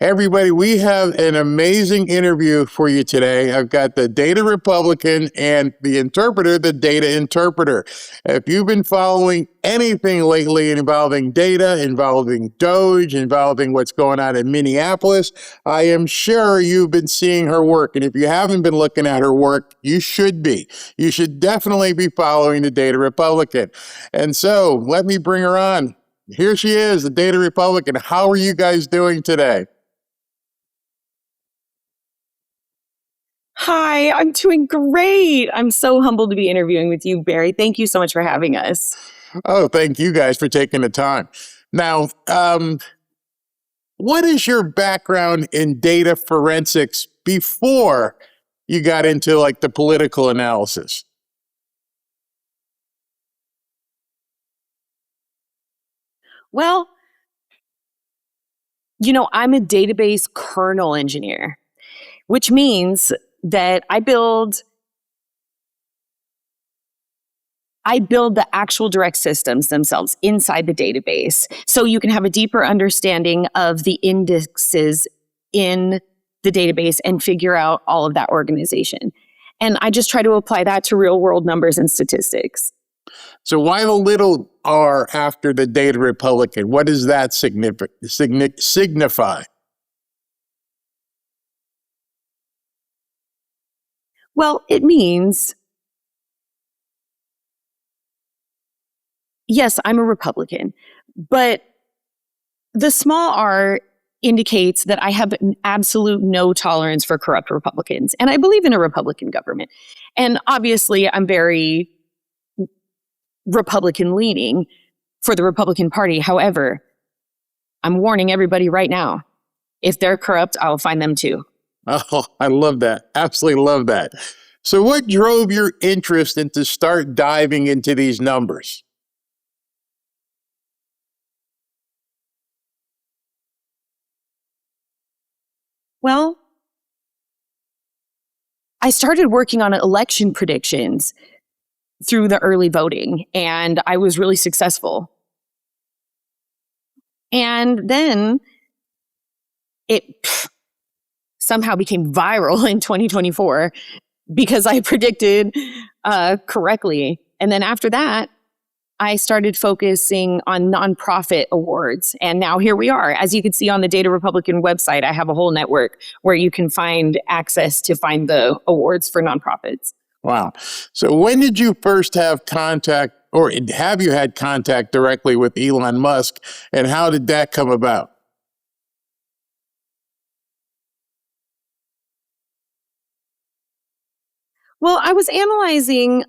Everybody, we have an amazing interview for you today. I've got the Data Republican and the interpreter, the Data Interpreter. If you've been following anything lately involving data, involving Doge, involving what's going on in Minneapolis, I am sure you've been seeing her work. And if you haven't been looking at her work, you should be. You should definitely be following the Data Republican. And so let me bring her on. Here she is, the Data Republican. How are you guys doing today? Hi, I'm doing great. I'm so humbled to be interviewing with you, Barry. Thank you so much for having us. Oh, thank you guys for taking the time. Now, what is your background in data forensics before you got into like the political analysis? Well, I'm a database kernel engineer, which means that I build the actual direct systems themselves inside the database, so you can have a deeper understanding of the indexes in the database and figure out all of that organization. And I just try to apply that to real world numbers and statistics. So why the little r after the Data Republican? What does that signify? Well, it means, yes, I'm a Republican, but the small r indicates that I have an absolute no tolerance for corrupt Republicans. And I believe in a Republican government. And obviously, I'm very Republican leaning for the Republican Party. However, I'm warning everybody right now, if they're corrupt, I'll find them too. Oh, I love that. Absolutely love that. So what drove your interest into start diving into these numbers? Well, I started working on election predictions through the early voting, and I was really successful. And then it somehow became viral in 2024 because I predicted correctly. And then after that, I started focusing on nonprofit awards. And now here we are. As you can see on the Data Republican website, I have a whole network where you can find access to find the awards for nonprofits. Wow. So when did you first have contact, or have you had contact directly with Elon Musk, and how did that come about? Well, I was analyzing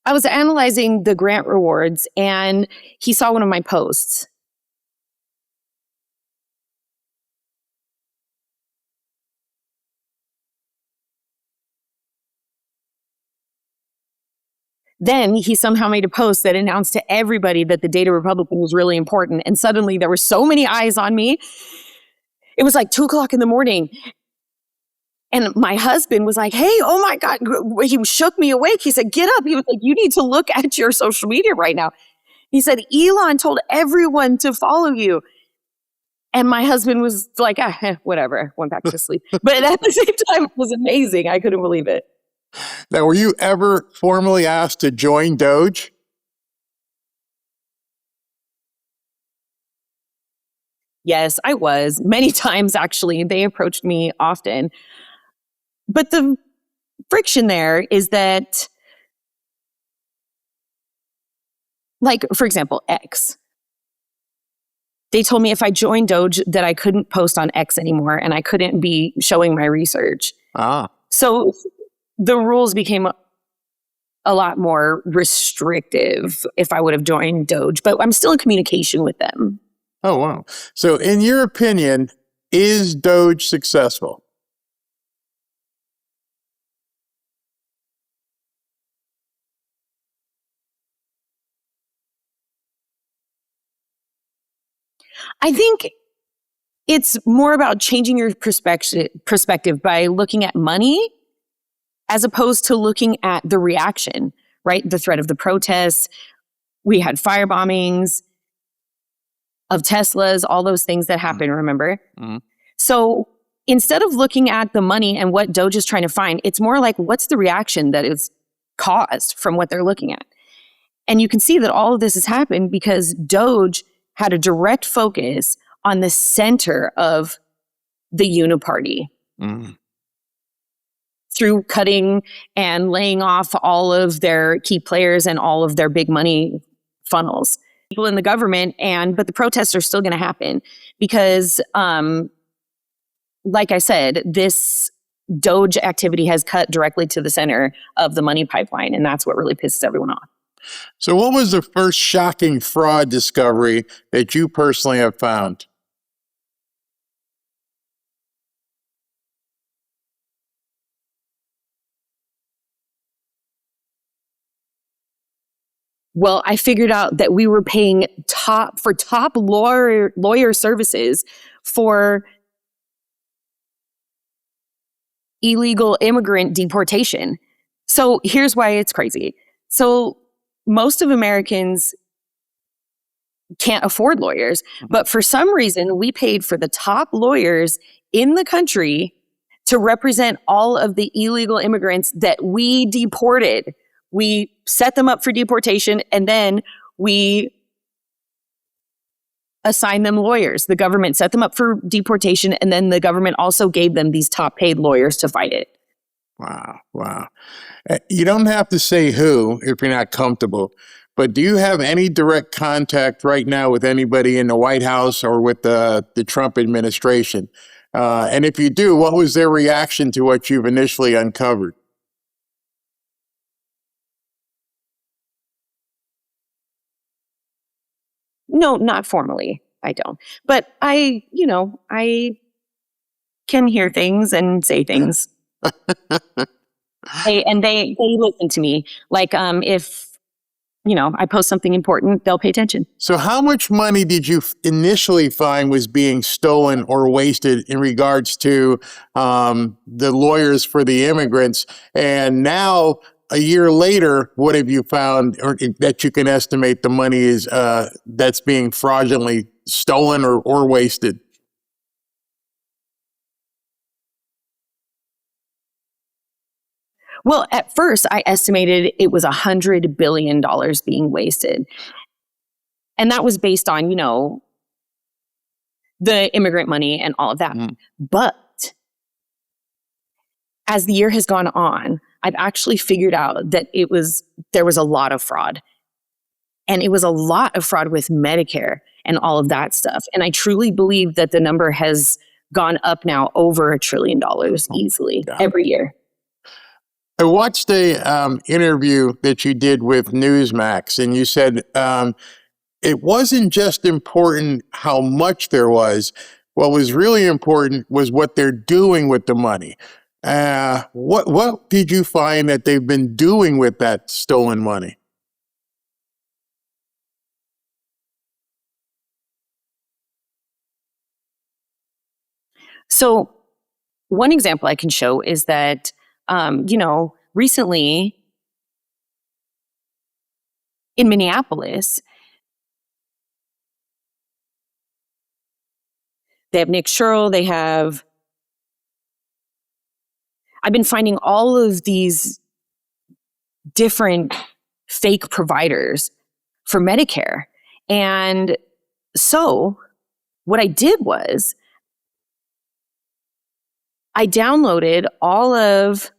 the grant rewards, and he saw one of my posts. Then he somehow made a post that announced to everybody that the Data Republican was really important. And suddenly there were so many eyes on me. It was like 2:00 in the morning. And my husband was like, hey, oh my God. He shook me awake. He said, get up. He was like, you need to look at your social media right now. He said, Elon told everyone to follow you. And my husband was like, whatever, went back to sleep. But at the same time, it was amazing. I couldn't believe it. Now, were you ever formally asked to join Doge? Yes, I was. Many times, actually. They approached me often. But the friction there is that, like, for example, X. They told me if I joined Doge that I couldn't post on X anymore and I couldn't be showing my research. So the rules became a lot more restrictive if I would have joined Doge, but I'm still in communication with them. Oh, wow. So in your opinion, is Doge successful? I think it's more about changing your perspective by looking at money as opposed to looking at the reaction, right? The threat of the protests. We had fire bombings. of Teslas, all those things that happen, remember? Mhm. So instead of looking at the money and what Doge is trying to find, it's more like what's the reaction that is caused from what they're looking at. And you can see that all of this has happened because Doge had a direct focus on the center of the uniparty through cutting and laying off all of their key players and all of their big money funnels. People in the government, but the protests are still going to happen because, like I said, this Doge activity has cut directly to the center of the money pipeline, and that's what really pisses everyone off. So what was the first shocking fraud discovery that you personally have found? Well, I figured out that we were paying top lawyer services for illegal immigrant deportation. So here's why it's crazy. So most of Americans can't afford lawyers, but for some reason, we paid for the top lawyers in the country to represent all of the illegal immigrants that we deported. We set them up for deportation, and then we assigned them lawyers. The government set them up for deportation, and then the government also gave them these top paid lawyers to fight it. Wow. Wow. You don't have to say who if you're not comfortable, but do you have any direct contact right now with anybody in the White House or with the Trump administration? And if you do, what was their reaction to what you've initially uncovered? No, not formally. I don't. But I can hear things and say things. They listen to me. Like, if, I post something important, they'll pay attention. So how much money did you initially find was being stolen or wasted in regards to the lawyers for the immigrants? And now, a year later, what have you found or that you can estimate the money is that's being fraudulently stolen or wasted? Well, at first, I estimated it was $100 billion being wasted. And that was based on, the immigrant money and all of that. But as the year has gone on, I've actually figured out that there was a lot of fraud. And it was a lot of fraud with Medicare and all of that stuff. And I truly believe that the number has gone up now over $1 trillion easily every year. I watched a interview that you did with Newsmax, and you said it wasn't just important how much there was. What was really important was what they're doing with the money. What did you find that they've been doing with that stolen money? So one example I can show is that, recently in Minneapolis, they have Nick Sherrill, I've been finding all of these different fake providers for Medicare. And so what I did was I downloaded all of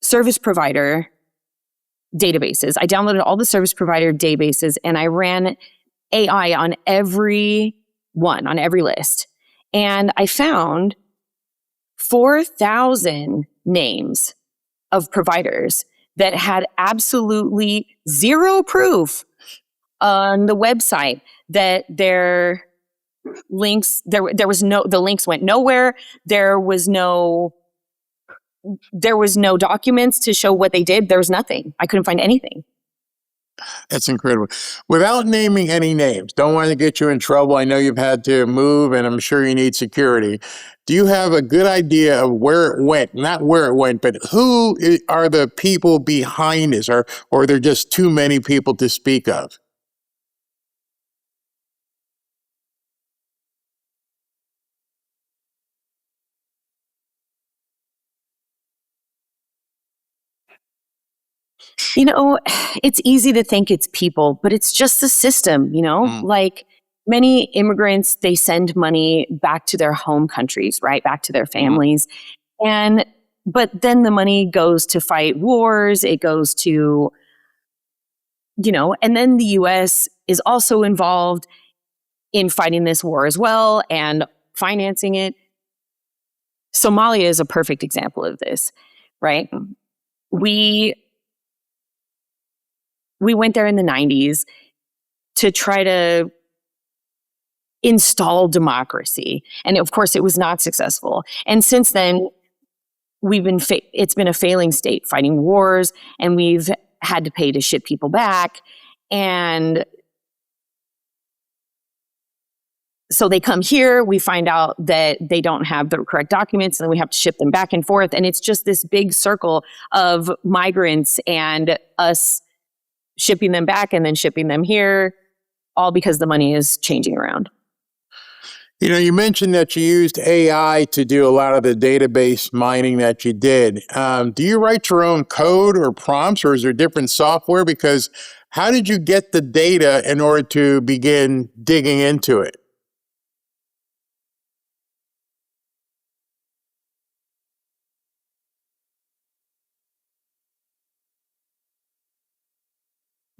service provider databases. I downloaded all the service provider databases and I ran AI on every list. And I found 4,000 names of providers that had absolutely zero proof on the website that their links, the links went nowhere. There was no documents to show what they did. There was nothing. I couldn't find anything. That's incredible. Without naming any names, don't want to get you in trouble. I know you've had to move and I'm sure you need security. Do you have a good idea of where it went? Not where it went, but who are the people behind this? Or are there just too many people to speak of? You know, it's easy to think it's people, but it's just the system, like many immigrants, they send money back to their home countries, right? Back to their families. But then the money goes to fight wars. It goes to, and then the US is also involved in fighting this war as well and financing it. Somalia is a perfect example of this, right? We went there in the 90s to try to install democracy. And of course, it was not successful. And since then, it's been a failing state, fighting wars, and we've had to pay to ship people back. And so they come here, we find out that they don't have the correct documents, and then we have to ship them back and forth. And it's just this big circle of migrants and us shipping them back and then shipping them here, all because the money is changing around. You mentioned that you used AI to do a lot of the database mining that you did. Do you write your own code or prompts, or is there different software? Because how did you get the data in order to begin digging into it?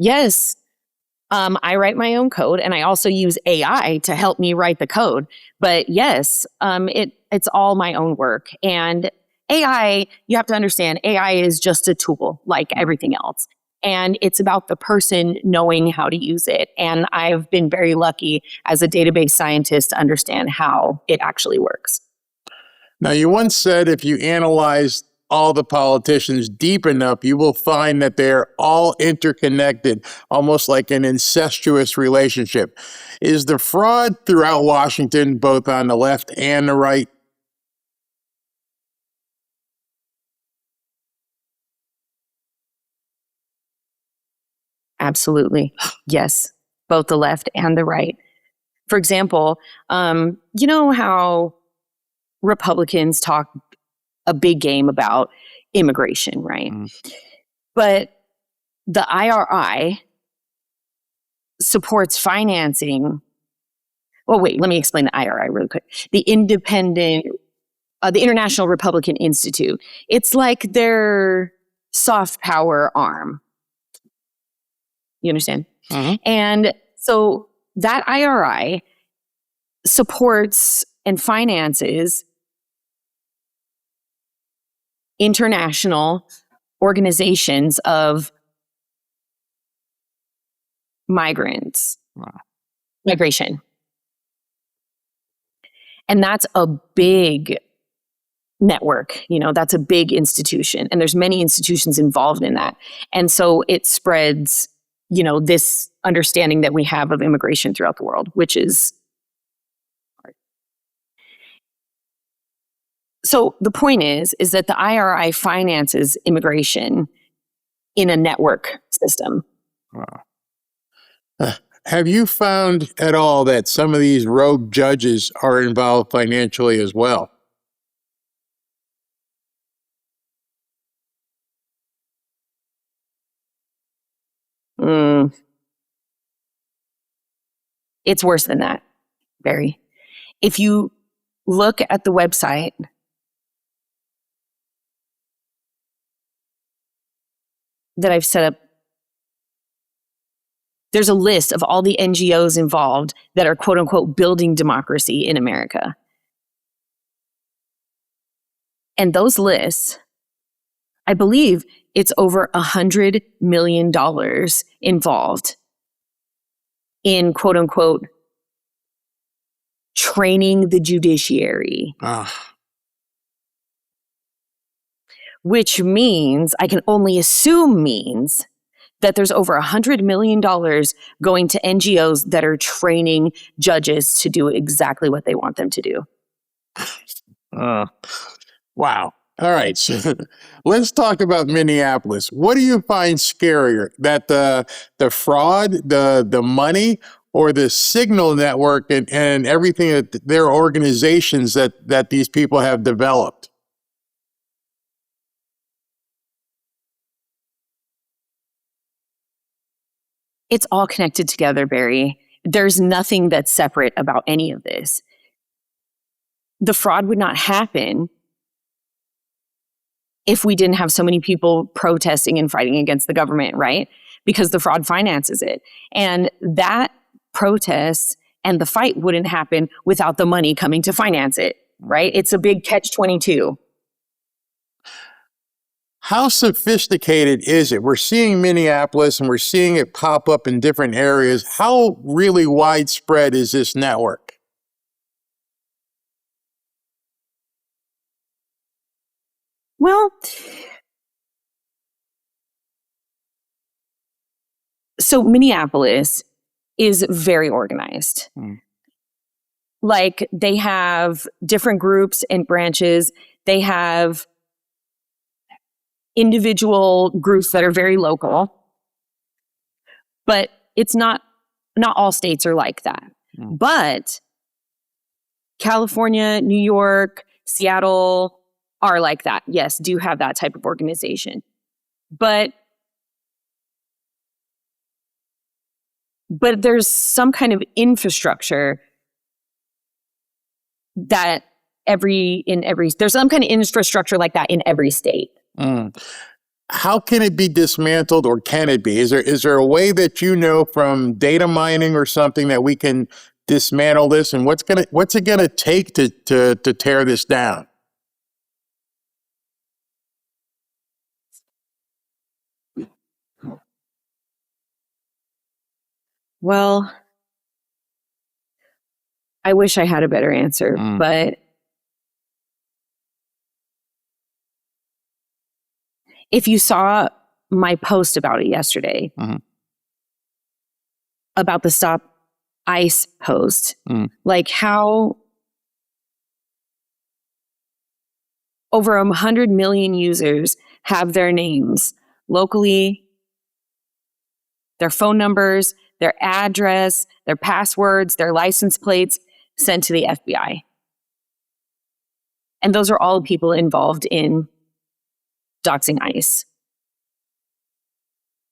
Yes. I write my own code, and I also use AI to help me write the code. But yes, it's all my own work. And AI, you have to understand, AI is just a tool like everything else. And it's about the person knowing how to use it. And I've been very lucky as a database scientist to understand how it actually works. Now, you once said if you analyze all the politicians deep enough, you will find that they're all interconnected, almost like an incestuous relationship. Is the fraud throughout Washington, both on the left and the right? Absolutely. Yes, both the left and the right. For example, you know how Republicans talk a big game about immigration, right? But the IRI supports financing. Well, wait, let me explain the IRI really quick. The International Republican Institute. It's like their soft power arm. You understand? And so that IRI supports and finances international organizations of migration. And that's a big network, that's a big institution. And there's many institutions involved in that. And so it spreads, this understanding that we have of immigration throughout the world, which is hard. So the point is that the IRI finances immigration in a network system. Wow. Have you found at all that some of these rogue judges are involved financially as well? It's worse than that, Barry. If you look at the website, that I've set up, there's a list of all the NGOs involved that are quote unquote building democracy in America. And those lists, I believe it's over $100 million involved in quote unquote training the judiciary. Which means, I can only assume means, that there's over $100 million going to NGOs that are training judges to do exactly what they want them to do. Wow. All right. So let's talk about Minneapolis. What do you find scarier, that the fraud, the money, or the signal network and everything that their organizations that these people have developed? It's all connected together, Barry. There's nothing that's separate about any of this. The fraud would not happen if we didn't have so many people protesting and fighting against the government, right? Because the fraud finances it. And that protest and the fight wouldn't happen without the money coming to finance it, right? It's a big catch-22. How sophisticated is it? We're seeing Minneapolis and we're seeing it pop up in different areas. How really widespread is this network? Well, so Minneapolis is very organized. Like, they have different groups and branches. They have individual groups that are very local. But it's not all states are like that. But California, New York, Seattle are like that. Yes, do have that type of organization. But there's some kind of infrastructure that there's some kind of infrastructure like that in every state. How can it be dismantled, or can it be? Is there a way that you know from data mining or something that we can dismantle this? And what's it gonna take to tear this down? Well, I wish I had a better answer, but if you saw my post about it yesterday, about the Stop ICE post, like how over 100 million users have their names locally, their phone numbers, their address, their passwords, their license plates sent to the FBI. And those are all people involved in doxing ICE.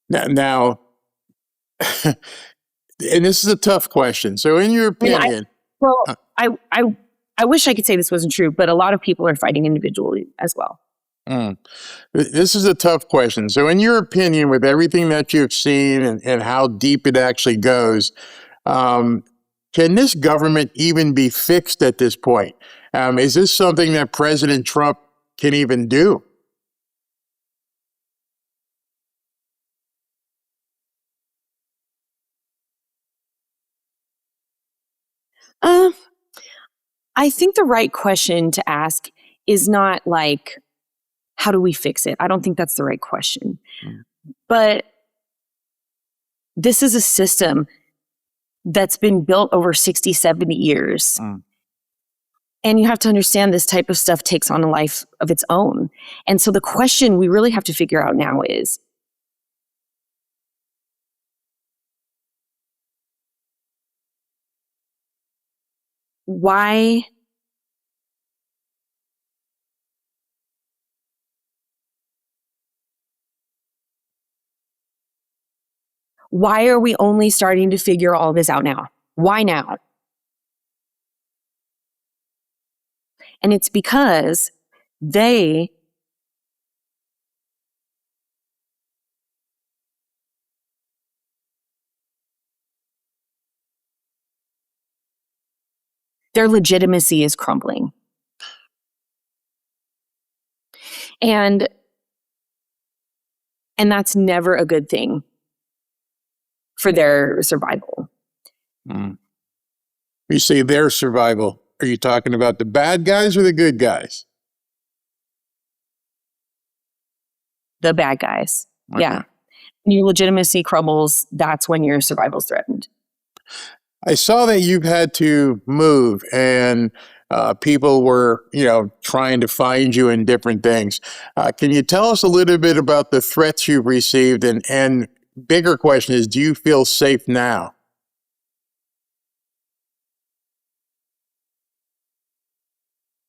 Now, and this is a tough question. So in your opinion... I wish I could say this wasn't true, but a lot of people are fighting individually as well. This is a tough question. So in your opinion, with everything that you've seen and how deep it actually goes, can this government even be fixed at this point? Is this something that President Trump can even do? I think the right question to ask is not like, how do we fix it? I don't think that's the right question. But this is a system that's been built over 60, 70 years. And you have to understand this type of stuff takes on a life of its own. And so the question we really have to figure out now is, why are we only starting to figure all this out now? Why now? And it's because they're legitimacy is crumbling. And that's never a good thing for their survival. You say their survival. Are you talking about the bad guys or the good guys? The bad guys. Okay. Yeah. When your legitimacy crumbles, that's when your survival's threatened. I saw that you've had to move, and people were, trying to find you in different things. Can you tell us a little bit about the threats you've received? And bigger question is, do you feel safe now?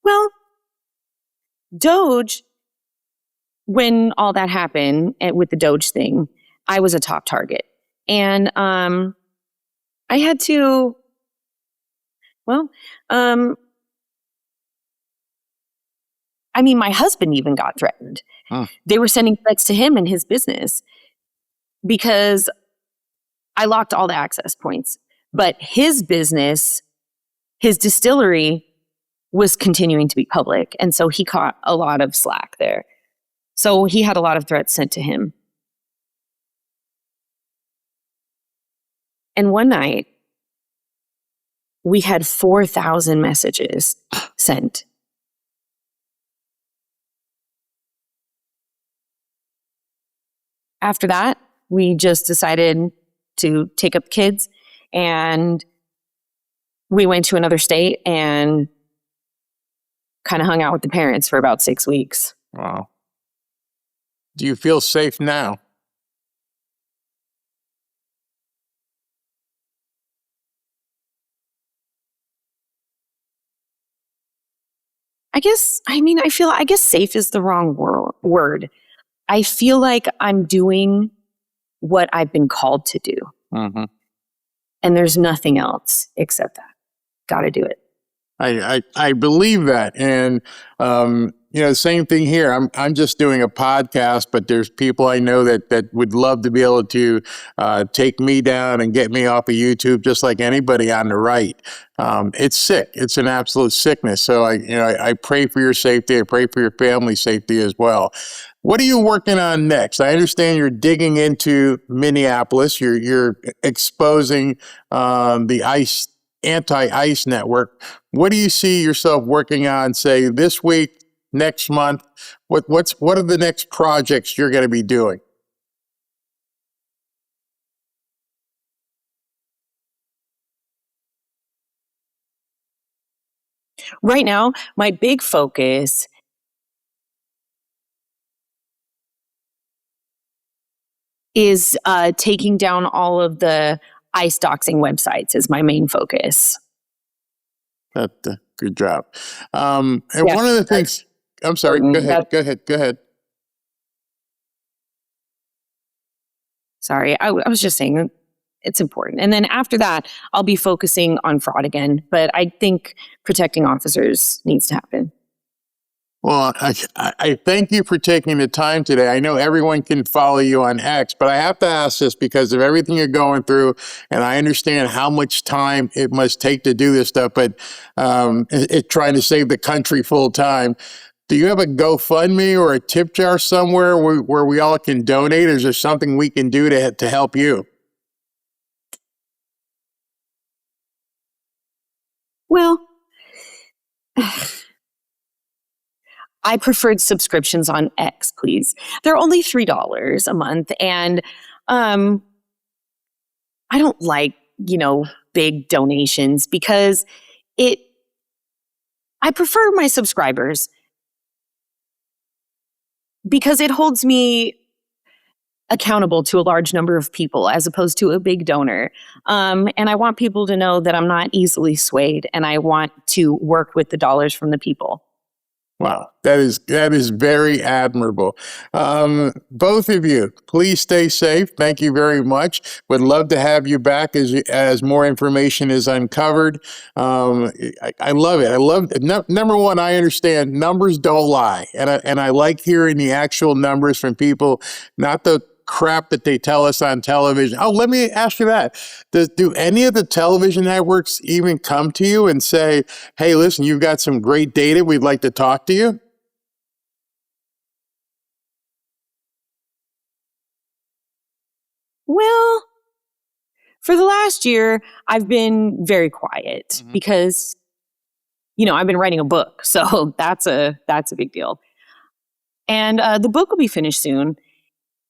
Well, Doge, when all that happened with the Doge thing, I was a top target. And I had to, well, I mean, my husband even got threatened. They were sending threats to him and his business because I locked all the access points. But his business, his distillery, was continuing to be public. And so he caught a lot of slack there. So he had a lot of threats sent to him. And one night, we had 4,000 messages sent. After that, we just decided to take up kids, and we went to another state and kind of hung out with the parents for about 6 weeks. Wow. Do you feel safe now? I guess safe is the wrong word. I feel like I'm doing what I've been called to do. Mm-hmm. And there's nothing else except that. Got to do it. I believe that. And, same thing here. I'm just doing a podcast, but there's people I know that would love to be able to take me down and get me off of YouTube, just like anybody on the right. It's sick. It's an absolute sickness. So I pray for your safety. I pray for your family's safety as well. What are you working on next? I understand you're digging into Minneapolis. You're exposing the anti-ICE network. What do you see yourself working on, say, this week, next month? What are the next projects you're going to be doing? Right now, my big focus is taking down all of the ICE doxing websites is my main focus. Good job. And one of the things, I'm sorry, go ahead. Sorry, I was just saying it's important. And then after that, I'll be focusing on fraud again. But I think protecting officers needs to happen. Well, I thank you for taking the time today. I know everyone can follow you on X, but I have to ask this because of everything you're going through, and I understand how much time it must take to do this stuff, but trying to save the country full time. Do you have a GoFundMe or a tip jar somewhere where we all can donate? Is there something we can do to help you? Well, I preferred subscriptions on X, please. They're only $3 a month. And I don't like, big donations because I prefer my subscribers because it holds me accountable to a large number of people as opposed to a big donor. And I want people to know that I'm not easily swayed, and I want to work with the dollars from the people. Wow, that is very admirable. Both of you, please stay safe. Thank you very much. Would love to have you back as more information is uncovered. I love it. I love it. Number one, I understand numbers don't lie, and I like hearing the actual numbers from people, not the crap that they tell us on television. Oh, let me ask you that. Do any of the television networks even come to you and say, hey, listen, you've got some great data, we'd like to talk to you? Well, for the last year, I've been very quiet because, I've been writing a book. So that's a big deal. And the book will be finished soon.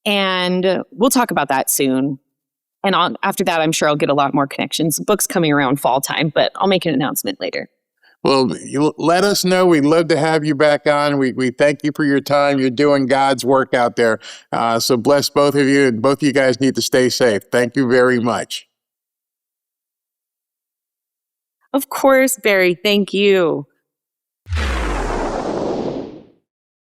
And we'll talk about that soon. And after that, I'm sure I'll get a lot more connections. The book's coming around fall time, but I'll make an announcement later. Well, you let us know. We'd love to have you back on. We thank you for your time. You're doing God's work out there. So bless both of you, and both of you guys need to stay safe. Thank you very much. Of course, Barry. Thank you.